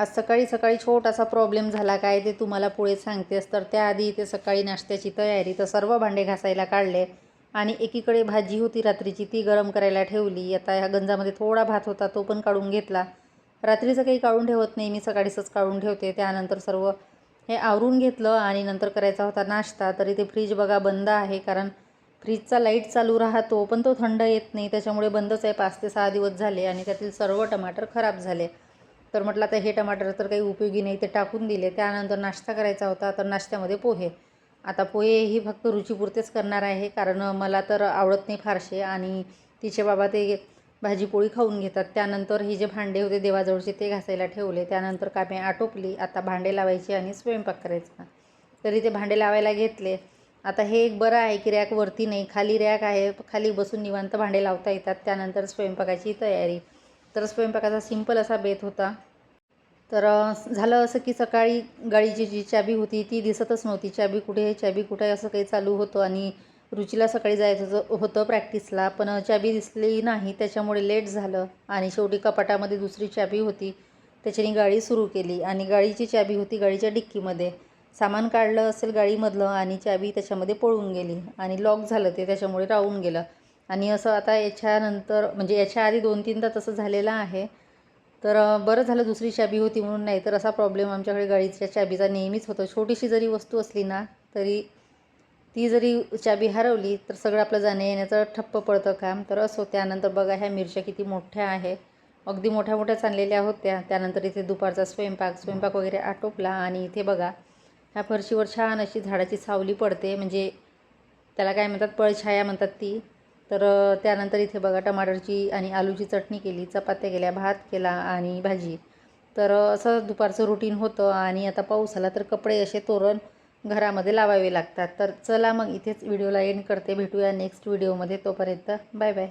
आज सकाळी सकाळी छोटासा प्रॉब्लेम झाला, काय ते तुम्हाला पुढे सांगतेस. तर त्याआधी इथे सकाळी नाश्त्याची तयारी, तर सर्व भांडे घासायला काढले आणि एकीकडे भाजी होती रात्रीची, ती गरम करायला ठेवली. आता ह्या गंजामध्ये थोडा भात होता, तो पण काढून घेतला. रात्रीचं काही काढून ठेवत नाही मी, सकाळीच काढून ठेवते. त्यानंतर सर्व हे आवरून घेतलं आणि नंतर करायचा होता नाश्ता. तरी ते फ्रीज बघा बंद आहे, कारण फ्रीजचा लाईट चालू राहतो पण तो थंड येत नाही, त्याच्यामुळे बंदच आहे. 5 ते 6 दिवस झाले आणि त्यातील सर्व टमाटर खराब झाले. तर म्हटलं आता हे टमाटर तर काही उपयोगी नाही, ते टाकून दिले. त्यानंतर नाश्ता करायचा होता, तर नाश्त्यामध्ये पोहे. आता पोहे ही फक्त रुचीपुरतेच करणार आहे, कारण मला तर आवडत नाही फारसे आणि तिचे बाबा ते भाजी पोळी खाऊन घेतात. त्यानंतर ही जे भांडे होते देवाजवळचे ते घासायला ठेवले. त्यानंतर कामे आटोपली. आता भांडे लावायची आणि स्वयंपाक करायचा. तरी ते भांडे लावायला घेतले. आता हे एक बरं आहे की रॅक वरती नाही, खाली रॅक आहे, खाली बसून निवांत भांडे लावता येतात. त्यानंतर स्वयंपाकाची तयारी. तर स्वयंपाकाचा सिंपल असा बेत होता. तर झालं असं की सकाळी गाडीची जी चाबी होती ती दिसतच नव्हती. चाबी कुठे आहे, चाबी कुठे आहे, असं काही चालू होतं आणि रुचीला सकाळी जायचं होतं प्रॅक्टिसला, पण चाबी दिसली नाही. त्याच्यामुळे लेट झालं आणि शेवटी कपाटामध्ये दुसरी चाबी होती, त्याच्याने गाडी सुरू केली आणि गाडीची चाबी होती गाडीच्या डिक्कीमध्ये. सामान काढलं असेल गाडीमधलं आणि चाबी त्याच्यामध्ये पळून गेली आणि लॉक झालं ते, त्याच्यामुळे राहून गेलं. आणि असं आता याच्यानंतर म्हणजे याच्या आधी 2-3दा तसं झालेलं आहे. तर बरं झालं दुसरी चाबी होती म्हणून, नाही तर असा प्रॉब्लेम आमच्याकडे गाडीच्या चाबीचा नेहमीच होतो. छोटीशी जरी वस्तू असली ना तरी ती जरी चाबी हरवली तर सगळं आपलं जाण्या येण्याचं ठप्प पडतं काम. तर असो. त्यानंतर बघा ह्या मिरच्या किती मोठ्या आहे, अगदी मोठ्या मोठ्या चाललेल्या होत्या. त्यानंतर इथे दुपारचा स्वयंपाक वगैरे आटोपला आणि इथे बघा ह्या फरशीवर छान अशी झाडाची सावली पडते, म्हणजे त्याला काय म्हणतात, पळछाया म्हणतात ती. तर त्यानंतर इथे बघा टमाटरची आणि आलूची चटणी केली, चपात्या केल्या, भात केला आणि भाजी. तर असं दुपारचं रुटीन होतं. आणि आता पाऊस आला तर कपडे असे तोरण घरामध्ये लावावे लागतात. तर चला मग इथेच व्हिडिओला एंड करते. भेटूया नेक्स्ट व्हिडिओमध्ये. तोपर्यंत बाय बाय.